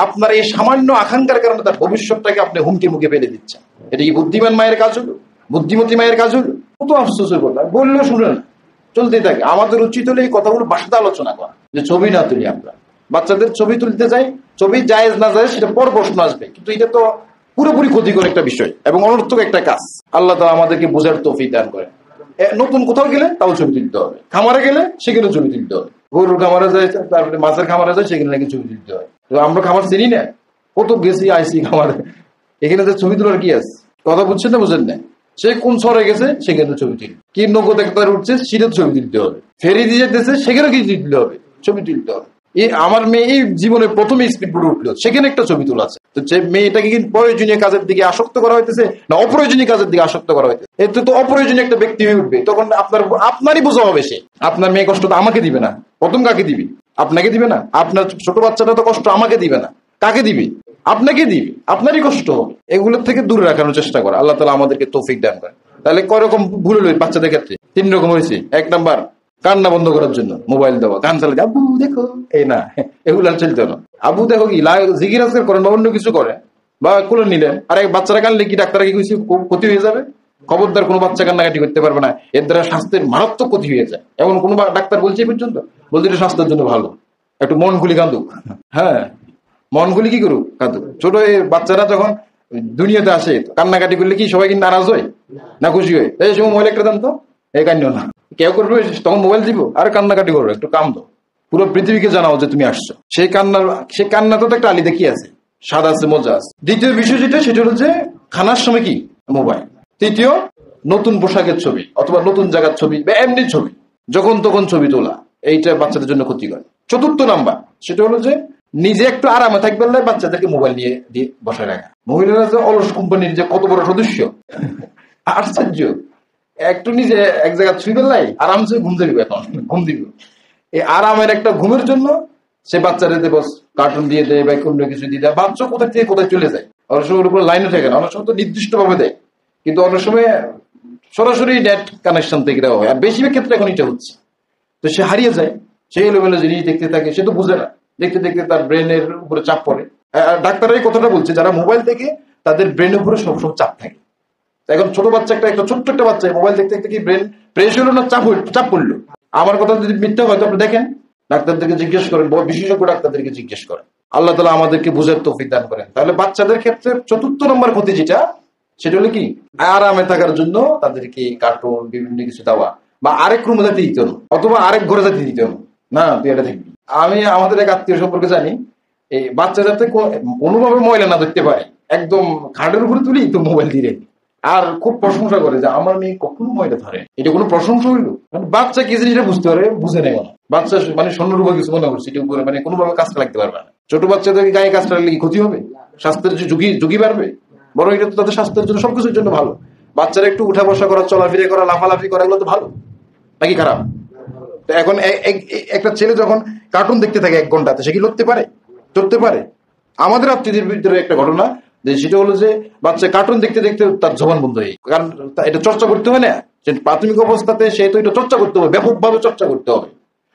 আপনার এই সামান্য আকাঙ্ক্ষার কারণে তার ভবিষ্যৎটাকে আপনি হুমকি মুখে ফেলে দিচ্ছেন। এটা কি বুদ্ধিমান মায়ের কাজ হলো? বুদ্ধিমতী মায়ের কাজ হলো? কত আফসোসের কথা, বললেও শুনে না, চলতেই থাকে। আমাদের উচিত হলে এই কথাগুলো বাসাতে আলোচনা করা, যে ছবি না তুলি আমরা, বাচ্চাদের ছবি তুলতে যাই, ছবি জায়েজ না জায়েজ সেটা পর প্রশ্ন আসবে, কিন্তু এটা তো পুরোপুরি ক্ষতিকর একটা বিষয় এবং অনর্থক একটা কাজ। আল্লাহ তাআলা আমাদেরকে বোঝার তৌফিক দান করেন। নতুন কোথাও গেলে তাও ছবি তুলতে হবে, খামারে গেলে সেখানে ছবি তুলতে হবে, গরুর খামারে যায়, তারপরে মাছের খামারে যায়, সেখানে নাকি ছবি তুলতে হয়। আমরা খামার চিনি না, কত গেছি আইসি খামারে, এখানে তো ছবি তোলার কি আছে? কথা বুঝছেন না বুঝেন না? সে কোন শহরে গেছে সেখানে ছবি তুলি, কি নগদ একটা উঠছে সেটা ছবি তুলতে হবে, ফেরি দিয়ে যেতেছে সেখানে কি তুলতে হবে, ছবি তুলতে হবে। আমার মেয়ে এই জীবনে প্রথমে স্পিড বোর্ডে উঠলো, সেখানে একটা ছবি তোলা আছে। তো যে মেয়েটাকে কি প্রয়োজনীয় কাজের দিকে আসক্ত করা হইতেছে না অপ্রয়োজনীয় কাজের দিকে আসক্ত করা হইতেছে? এতে তো অপ্রয়োজনীয় একটা ব্যক্তি হয়ে উঠবে, তখন আপনারই বোঝা হবে। সে আপনার মেয়ে কষ্ট তো আমাকে দিবে না, প্রথম কাকে দিবে? আপনাকে দিবে না। আপনার ছোট বাচ্চাটা তো কষ্ট আমাকে দিবে না, কাকে দিবে? আপনাকে দিবে, আপনারই কষ্ট হবে। এগুলোর থেকে দূরে রাখানোর চেষ্টা করা। আল্লাহ তাআলা আমাদেরকে তৌফিক দান করেন। তাহলে কয় রকম ভুল হলো বাচ্চাদের ক্ষেত্রে? 3 রকম হয়েছে। 1 নাম্বার, কান্না বন্ধ করার জন্য মোবাইল দেওয়া, গান চালাতে আব্বু দেখো, এই না, এগুলো চলতে না। আব্বু দেখো কি জিকির আজকার করেন বা অন্য কিছু করে বা কোলে নিলেন, আর এক বাচ্চারা কানলে কি ডাক্তার কি কিছু ক্ষতি হয়ে যাবে? খবরদার কোনো বাচ্চা কান্নাকাটি করতে পারবে না, এর দ্বারা স্বাস্থ্যের মারাত্মক ক্ষতি হয়ে যায়। এমন কোনো ডাক্তার বলছে পর্যন্ত, বলছে এটা স্বাস্থ্যের জন্য ভালো, একটু মন খুলি কাঁদুক। হ্যাঁ মন খুলি কি করুক, কাঁদুক। ছোট বাচ্চারা যখন দুনিয়াতে আসে কান্নাকাটি করলে কি সবাই কি নারাজ হয় না খুশি হয়? এই সময় মোবাইল একটা দাম তো, এই কান্না না কেউ করবে, তখন মোবাইল দিব আর কান্নাকাটি করবে, একটু কাম দাও, পুরো পৃথিবীকে জানাও যে তুমি আসছো। সেই কান্না তো একটা আলি দেখি আছে, স্বাদ আছে, মজা আছে। দ্বিতীয় বিষয় যেটা, সেটা হলো যে খানার সময় কি মোবাইল। তৃতীয়, নতুন পোশাকের ছবি অথবা নতুন জায়গার ছবি বা এমনি ছবি, যখন তখন ছবি তোলা, এইটা বাচ্চাদের জন্য ক্ষতিকর। চতুর্থ নাম্বার, সেটা হলো যে নিজে একটু আরামে থাকবে না, বাচ্চাদেরকে মোবাইল নিয়ে দিয়ে বসায় রাখা। মহিলারা যে অলস কোম্পানির যে কত বড় সদস্য, আশ্চর্য। একটু নিজে এক জায়গায় ছুঁই বেলাই আরামসে ঘুম দিবে, এখন ঘুম দিব। এই আরামের একটা ঘুমের জন্য সে বাচ্চাদের বস কার্টুন দিয়ে দেয় বা কোনো কিছু দিয়ে দেয়, বাচ্চা কোথায় থেকে কোথায় চলে যায়। অনেক সময় ওর উপরে লাইনে থাকে না, অনেক সময় তো নির্দিষ্ট ভাবে দেয়, কিন্তু অনেক সময় সরাসরি নেট কানেকশন থেকে দেওয়া হয়। আর বেশিরভাগ ক্ষেত্রে এখন এটা হচ্ছে, তো সে হারিয়ে যায়, সে এলোমেলো জিনিস দেখতে থাকে, সে তো বুঝে না, দেখতে দেখতে তার ব্রেনের উপরে চাপ পড়ে। আর ডাক্তাররা এই কথাটা বলছে, যারা মোবাইল দেখে তাদের ব্রেনের উপরে সবসময় চাপ থাকে। এখন ছোট বাচ্চা একটা ছোট্ট একটা বাচ্চা মোবাইল দেখতে দেখতে কি ব্রেন প্রেস হলো না চাপ পড়লো? আমার কথা যদি মিথ্যা হয়তো আপনি দেখেন, ডাক্তারদেরকে জিজ্ঞেস করেন, বিশেষজ্ঞ ডাক্তারদেরকে জিজ্ঞেস করেন। আল্লাহ তাআলা আমাদেরকে বুঝার তৌফিক দান করেন। তাহলে বাচ্চাদের ক্ষেত্রে চতুর্থ নম্বর ক্ষতি যেটা, সেটা হলো কি আরামে থাকার জন্য তাদেরকে কার্টুন বিভিন্ন কিছু দেওয়া, বা আরেক রুমে যাতে দিতে হলো অথবা আরেক ঘরে যাতে দিতে হলো, না তুই এটা থাকবি। আমি আমাদের এক আত্মীয় সম্পর্কে জানি, এই বাচ্চা যাতে কোনোভাবে ময়লা না দেখতে পারে, একদম খাটের উপরে তুলি তো মোবাইল দিয়ে, আর খুব প্রশংসা করে যে আমার মেয়ে কখনো ময়লা ধরে। এটা কোনো প্রশংসা হইলো? বাচ্চা কি জিনিসটা বুঝতে পারে, বুঝে নেই না। বাচ্চা মানে স্বর্ণরূপা কিছু মনে করছে, এটা উপরে মানে কোনোভাবে কাজটা লাগতে পারবে না। ছোট বাচ্চাদেরকে গায়ে কাজটা লাগলে কি ক্ষতি হবে? স্বাস্থ্যের ঝুঁকি বাড়বে বরং এটা তো তাদের স্বাস্থ্যের জন্য, সবকিছুর জন্য ভালো। বাচ্চারা একটু উঠা বসা করা, চলাফিরে করা, লাফালাফি করা, এগুলো তো ভালো নাকি খারাপ? তো এখন একটা ছেলে যখন কার্টুন দেখতে থাকে 1 ঘন্টাতে, সে কি লড়তে পারে? চড়তে পারে? আমাদের আত্মীয়দের ভিতরে একটা ঘটনা, যে সেটা হলো যে বাচ্চা কার্টুন দেখতে দেখতে তার জবান বন্ধ হয়ে, কারণ এটা চর্চা করতে হয় না, যে প্রাথমিক অবস্থাতে সে তো এটা চর্চা করতে হবে, ব্যাপকভাবে চর্চা করতে হবে।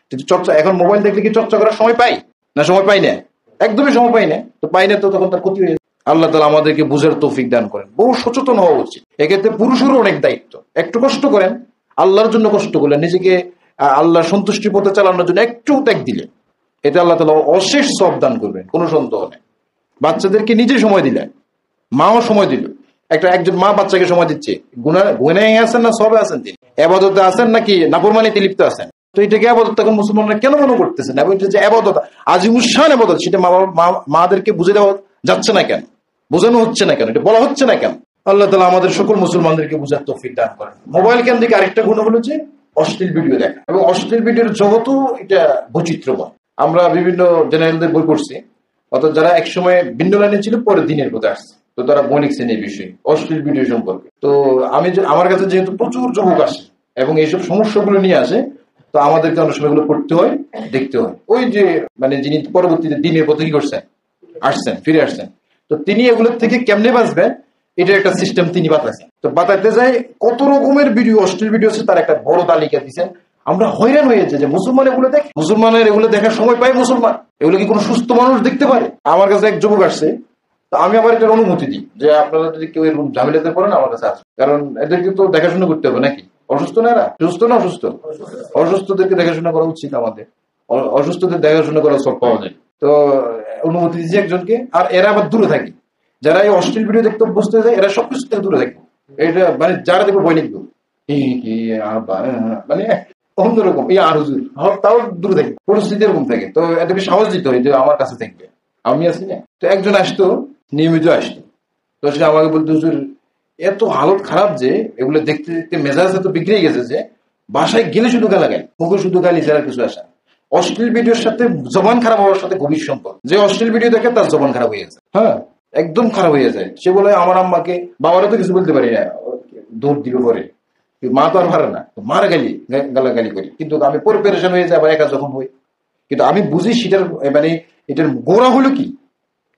কিন্তু চর্চা, এখন মোবাইল দেখলে কি চর্চা করার সময় পাই না? সময় পাই না, একদমই সময় পাই না। তো পাই না, তো তখন তার ক্ষতি হয়ে যায়। আল্লাহ তাআলা আমাদেরকে বুঝার তৌফিক দান করেন। বহু সচেতন হওয়া উচিত। এক্ষেত্রে পুরুষেরও অনেক দায়িত্ব। একটু কষ্ট করেন, আল্লাহর জন্য কষ্ট করলেন, নিজেকে আল্লাহর সন্তুষ্টি পথে চালানোর জন্য একটু ত্যাগ দিলেন, এতে আল্লাহ তাআলা অশেষ সওয়াব দান করবেন, কোনো সন্দেহ নেই। বাচ্চাদেরকে নিজে সময় দিলেন, মাও সময় দিল। একজন মা বাচ্চাকে সময় দিচ্ছে, গুনাহে আছেন না সবে আছেন, তিনি ইবাদতে আছেন নাকি নাফরমানিতে লিপ্ত আছেন? তো এটাকে ইবাদত তখন মুসলমানরা কেন মনে করতেছেন? এবং এটা যে ইবাদত, আজিমুশান ইবাদত, সেটা মাদেরকে বুঝে দেওয়া যাচ্ছে না কেন? বোঝানো হচ্ছে না কেন? এটা বলা হচ্ছে না কেন? আল্লাহ তাআলা আমাদের সকল মুসলমানদেরকে বুঝার তৌফিক দান করেন। মোবাইল কেন্দ্রিক আরেকটা গুণ হলো যে অশ্লীল ভিডিও দেখা, এবং অশ্লীল ভিডিওর জগতও এটা বৈচিত্র্যময়। আমরা বিভিন্ন জেনারেলদের বই পড়ছি, অর্থাৎ যারা একসময় ভিন্ন লাইনে ছিল, পরে দিনের পথে আসছে, তো তারা বই লিখছেন এই বিষয়ে, অশ্লীল ভিডিও সম্পর্কে। তো আমার কাছে যেহেতু প্রচুর যুবক আসে এবং এইসব সমস্যাগুলো নিয়ে আসে, তো আমাদেরকে অনেক সময় এগুলো পড়তে হয়, দেখতে হয়। ওই যে যিনি পরবর্তীতে দিনের পথে কি করছেন, আসছেন, ফিরে আসছেন, তো তিনি এগুলোর থেকে কেমনে বাঁচবেন, এটা একটা সিস্টেম তিনি বাতাইছেন। তো বাতাইতে যায় কত রকমের ভিডিও, অশ্লীল ভিডিও আছে, তার একটা বড় তালিকা দিচ্ছেন। আমরা হয়রান হয়েছে যে মুসলমান এগুলো দেখে, মুসলমানের এগুলো দেখার সময় পায় মুসলমান? এগুলো কি কোনো সুস্থ মানুষ দেখতে পারে? আমার কাছে এক যুবক আসছে, তো আমি আবার এটার অনুমতি দিই যে আপনারা যদি কেউ এরকম ঝামেলাতে পড়েন আমার কাছে আসবে, কারণ এদেরকে তো দেখাশোনা করতে হবে নাকি? অসুস্থ না এরা? সুস্থ না অসুস্থ? অসুস্থদেরকে দেখাশোনা করা উচিত আমাদের, অসুস্থদের দেখাশোনা করার সব পাওয়া যায়। তো অনুমতি দিয়েছি একজনকে, আর এরা আবার দূরে থাকে, যারা এই অশ্লীল ভিডিও দেখতে অভ্যস্ত হয়ে যায়, এরা সবকিছু থেকে দূরে থাকে। এটা যারা দেখবো বই লিখবো অন্যরকম, তাও দূরে থাকে, পরিস্থিতি এরকম থাকে। তো এদেরকে সাহস দিতে হয় যে আমার কাছে থাকবে, আমি আছি না। তো একজন আসতো, নিয়মিত আসতো, তো সে আমাকে বলতো, হুজুর এত হালত খারাপ যে এগুলো দেখতে দেখতে মেজাজ এত বিগড়ে গেছে যে বাসায় গেলে শুধু গালাগালি, মুখে শুধু গালি ছাড়া কিছু আসা। অশ্লীল ভিডিওর সাথে জবান খারাপ হওয়ার সাথে গভীর সম্পর্ক। যে অশ্লীল ভিডিও দেখে তার জবান খারাপ হয়ে যায়, হ্যাঁ একদম খারাপ হয়ে যায়। সে বলে আমার আম্মাকে, বাবারও তো কিছু বলতে পারি না, দৌড় দিবে করে, মা তো আর পারে না, মার গালাগালি করি, কিন্তু আমি পরে পেরেশান হয়ে যায় আবার একা যখন হই। কিন্তু আমি বুঝি সেটার এটার গোড়া হলো কি,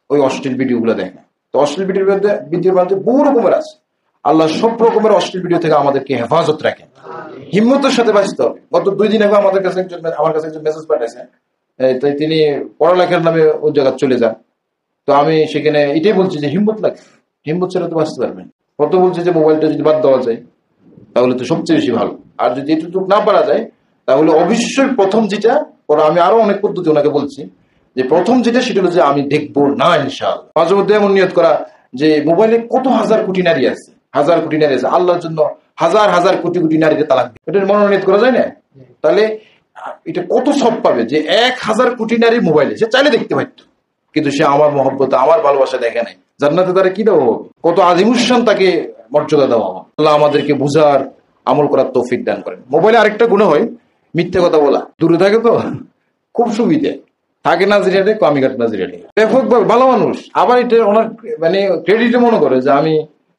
ওই অশ্লীল ভিডিও গুলো দেখে। তো অশ্লীল ভিডিওর মধ্যে বহু রকমের আছে। আল্লাহ সব রকমের অশ্লীল ভিডিও থেকে আমাদেরকে হেফাজত রাখেন, হিম্মতের সাথে বাঁচতে হবে। গত 2 দিন আগে আমার কাছে একজন মেসেজ পাঠাইছে, তাই তিনি পড়ালেখার নামে ওই জায়গায় চলে যান। তো আমি সেখানে এটাই বলছি যে হিম্মত লাগে, হিম্মত ছাড়া তো বাঁচতে পারবেন। কত বলছে যে মোবাইলটা যদি বাদ দেওয়া যায় তাহলে তো সবচেয়ে বেশি ভালো, আর যদি এটুকু না পারা যায় তাহলে অবশ্যই প্রথম যেটা, আমি আরো অনেক পদ্ধতি ওনাকে বলছি, যে প্রথম যেটা সেটা হলো যে আমি দেখবো না ইনশাআল্লাহ। মাঝে মধ্যে এমন নিয়ত করা যে মোবাইলে কত হাজার কোটি নারী আছে, হাজার কোটি নারী আছে, আল্লাহর জন্য হাজার হাজার কোটি কোটি নারীকে তালাক দিই, এটা মনোনীত করা যায় না? তাহলে এটা কত সব পাবে যে 1000 কোটি নারী মোবাইলে, সে চাইলে দেখতে পাইত, কিন্তু সে আমার মহব্বত, আমার ভালোবাসা দেখে নাই। জান্নাতে তারা কি দেওয়া হবে? কত আজিমুশান তাকে মর্যাদা দেওয়া হবে। আল্লাহ আমাদেরকে বুঝার, আমল করার তৌফিক দান করেন। মোবাইলে আরেকটা গুণ হয় মিথ্যে কথা বলা। দূরে থাকে তো খুব সুবিধে, থাকে নাজিরিয়াতে, কামিঘাট নাজিরিয়াতে ব্যাপকভাবে ভালো মানুষ, আবার এটা ওনার ক্রেডিটে মনে করে যে আমি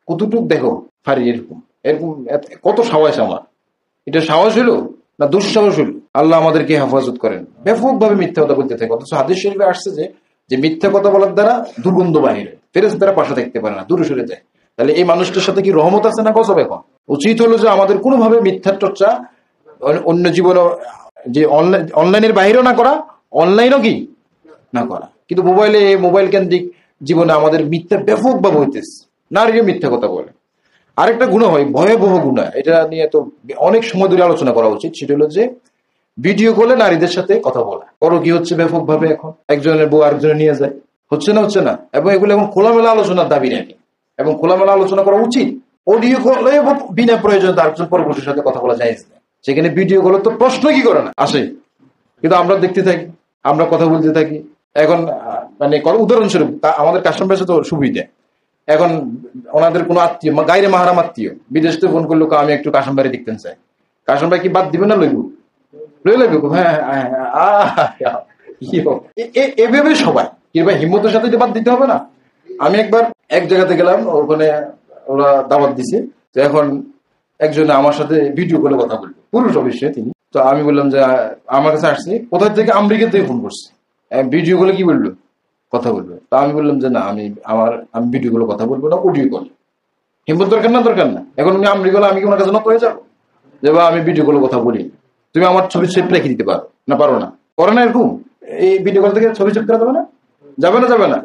কতটুক দেখো পারি, এরকম এরকম কত সাহস আমার। এটা সাহস হলো না দুঃসাহস হলো? আল্লাহ আমাদেরকে হেফাজত করেন। ব্যাপকভাবে মিথ্যা কথা বলতে থাকে। অথচ হাদিস শরীফে আসছে যে মিথ্যা কথা বলার দ্বারা দুর্গন্ধ বাহিরে, ফেরেশতারা পাশে থাকতে পারে না, দূরে সরে যায়। তাহলে এই মানুষটার সাথে কি রহমত আছে না গজব? এখন উচিত হলো যে আমাদের কোনোভাবে মিথ্যার চর্চা অন্য জীবনে, যে অনলাইনের বাইরেও না করা, অনলাইনও কি না করা। কিন্তু মোবাইল কেন্দ্রিক জীবনে আমাদের মিথ্যা ব্যাপকভাবে হইতেছে, নারীও মিথ্যা কথা বলে। আরেকটা গুণ হয় ভয়াবহ গুণ, এটা নিয়ে তো অনেক সময় ধরে আলোচনা করা উচিত। সেটা হলো যে ভিডিও কলে নারীদের সাথে কথা বলা। কি হচ্ছে ব্যাপকভাবে এখন, একজনের বউ আরেকজনে নিয়ে যায়, হচ্ছে না, এবং এগুলো এখন খোলামেলা আলোচনার দাবি রাখে, এবং খোলামেলা আলোচনা করা উচিত। অডিও কলে বিনা প্রয়োজনে আরেকজন পরপুরুষের সাথে কথা বলা যায় না, সেখানে ভিডিও কলে তো প্রশ্ন কি করে না আসে, কিন্তু আমরা দেখতে থাকি, আমরা কথা বলতে থাকি। এখন উদাহরণস্বরূপ আমাদের কাস্টমার সাথে সুবিধা, এখন ওনাদের কোনো আত্মীয়, গাইরে মাহারাম আত্মীয় বিদেশ থেকে ফোন করলো, আমি একটু কাশম বাড়ি দেখতে চাই, কাশম ভাই কি বাদ দিবে না লইব? লই লাগবে। হ্যাঁ, এভাবে সবাই কিংবা হিম্মতের সাথে বাদ দিতে হবে না। আমি একবার এক জায়গাতে গেলাম, ওখানে ওরা দাওয়াত দিছে। তো এখন একজন আমার সাথে ভিডিও কলে কথা বললো, পুরুষ অবশ্যই তিনি। তো আমি বললাম যে আমার কাছে আসছে কোথা থেকে, আমেরিকা থেকে ফোন করছে, ভিডিও কলে কি বললো, কথা বলবো। তা আমি বললাম যে না, আমি ভিডিও কলে কথা বলবো না, অডিও কল। হিম্মত দরকার না, দরকার না। এখন উনি আমেরিকা গেলে আমি কি ওনার কাছে নত হয়ে যাবো যে বা আমি ভিডিও কলে কথা বলি, তুমি আমার ছবি সেভ রেখে দিতে পারো না, পারো না, করে না এরকম? এই ভিডিও কল থেকে ছবি সেভ করা যাবে না? যাবে না, যাবে না।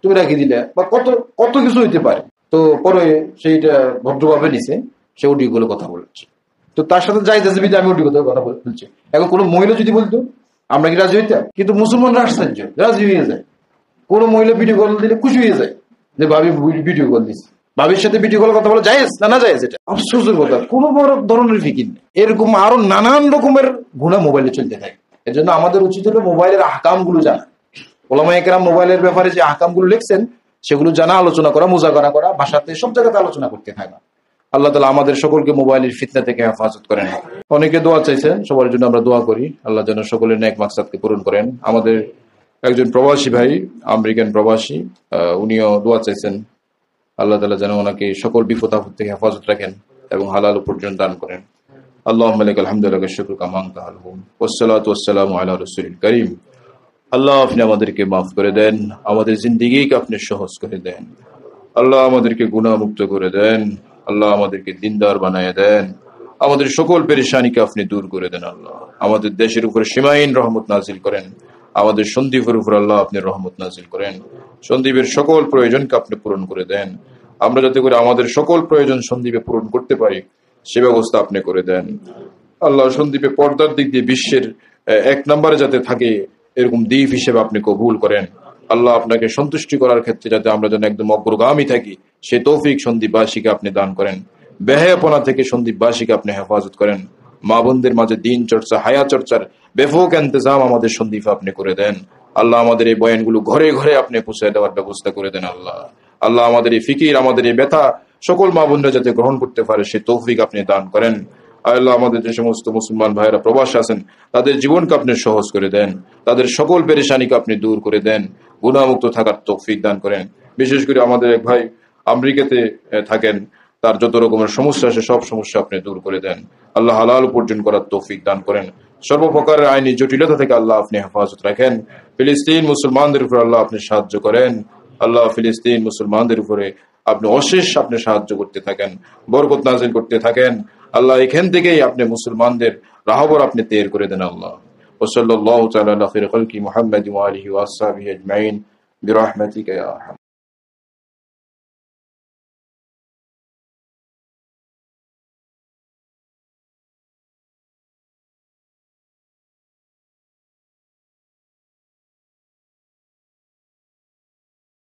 তুমি রেখে দিলে বা কত কত কিছু হইতে পারে। তো পরে সেইটা ভদ্রভাবে নিছে, সে অডিও কলে কথা বলছে। তো তার সাথে যাইতেছে বিধে আমি অডিও কলে কথা বলছি। এখন কোনো মহিলা যদি বলতো আমরা কি রাজি হইতাম? কিন্তু মুসলমানরা আশ্চর্য, রাজি হয়ে যায়। কোনো মহিলা ভিডিও কল দিলে খুশি হয়ে যায় যে ভাবি ভিডিও কল দিচ্ছে, ভাবির সাথে ভিডিও কল কথা বলা জায়েজ না, না জায়েজ? এটা আশ্চর্যের কথা, কোনো বড় ধরনের ফিকির নেই। এরকম আরো নানান রকমের গুণা মোবাইলে চলতে থাকে। এর জন্য আমাদের উচিত হলো মোবাইলের আহকাম গুলো জানা। ওলামায়ে কেরাম মোবাইলের ব্যাপারে যে আহকাম গুলো লিখছেন সেগুলো জানা, আলোচনা করা, মুজাকারা করা, ভাষাতে সব জায়গাতে আলোচনা করতে থাকা। আল্লাহ তাআলা আমাদের সকলকে মোবাইলের ফিতনা থেকে হেফাজত করেন। অনেকে দোয়া চাইছেন, সবার জন্য আমরা দোয়া করি। আল্লাহ যেন সকলের নেক মাকসাদকে পূরণ করেন। আমাদের একজন প্রবাসী ভাই, আমেরিকান প্রবাসী, উনিও দোয়া চাইছেন। আল্লাহ তাআলা যেন ওনাকে সকল বিপদ আপদ থেকে হেফাজত রাখেন এবং হালাল উপার্জন দান করেন। আল্লাহুম্মা লাকাল হামদু ওয়া লাকাশ শুকরু কামা আনতা আহলুহু ওয়াসসালাতু ওয়াসসালামু আলা রাসূলিল কারীম। আল্লাহ আপনি আমাদেরকে মাফ করে দেন, আমাদের জিন্দেগিকে আপনি সহজ করে দেন। আল্লাহ আমাদেরকে গুনাহ মুক্ত করে দেন। আল্লাহ আমাদেরকে দিনদার বানায় দেন। আমাদের সকল পেরেশানিকে আপনি দূর করে দেন। আল্লাহ আমাদের দেশের উপরে সীমাহীন রহমত নাজিল করেন। আমাদের সন্দ্বীপের উপর আল্লাহ আপনি রহমত নাজিল করেন। সন্দ্বীপের সকল প্রয়োজনকে আপনি পূরণ করে দেন। আমরা যাতে করে আমাদের সকল প্রয়োজন সন্দ্বীপে পূরণ করতে পারি সে ব্যবস্থা আপনি করে দেন। আল্লাহ সন্দ্বীপে পর্দার দিক দিয়ে বিশ্বের এক নম্বরে যাতে থাকে এরকম দ্বীপ হিসেবে আপনি কবুল করেন। আল্লাহ আপনাকে সন্তুষ্টি করার ক্ষেত্রে যাতে আমরা যেন একদম অগ্রগামী থাকি সে তৌফিক সন্দ্বীপবাসীকে আপনি দান করেন। বেহায়াপনা থেকে সন্দ্বীপবাসীকে আপনি হেফাজত করেন। মা বোনদের মাঝে দিন চর্চা, হায়া চর্চার ব্যাপক ইন্তজাম আমাদের সন্দ্বীপে আপনি করে দেন। আল্লাহ আমাদের এই বয়ানগুলো ঘরে ঘরে আপনি পৌঁছে দেওয়ার ব্যবস্থা করে দেন। আল্লাহ আমাদের এই ফিকির, আমাদের এই ব্যথা সকল মা বোনরা যাতে গ্রহণ করতে পারে সে তৌফিক আপনি দান করেন। আল্লাহ আমাদের যে সমস্ত মুসলমান ভাইরা প্রবাসে আছেন তাদের জীবনকে আপনি সহজ করে দেন, তাদের সকল পেরেশানিকে আপনি দূর করে দেন, গুনাহমুক্ত থাকার তৌফিক দান করেন। বিশেষ করে আমাদের এক ভাই আমেরিকাতে থাকেন, তার যত রকমের সমস্যা আছে সব সমস্যা আপনি দূর করে দেন। আল্লাহ হালাল উপার্জন করার তৌফিক দান করেন। সর্বপ্রকারের আইনি জটিলতা থেকে আল্লাহ আপনি হেফাজত রাখেন। ফিলিস্তিন মুসলমানদের উপর আল্লাহ আপনি সাহায্য করেন। আল্লাহ ফিলিস্তিন মুসলমানদের উপরে আপনি অশেষ আপনি সাহায্য করতে থাকেন, বরকত নাজিল করতে থাকেন। আল্লাহ এখান থেকেই আপনি মুসলমানদের রাহবর আপনি তৈর করে দেন। আল্লাহ ওয়া সাল্লাল্লাহু তাআলা আলা খায়রি খালকি মুহাম্মাদ ওয়া আলিহি ওয়া আসহাবিহি আজমাইন বিরহমাতিকা ইয়া আরহাম।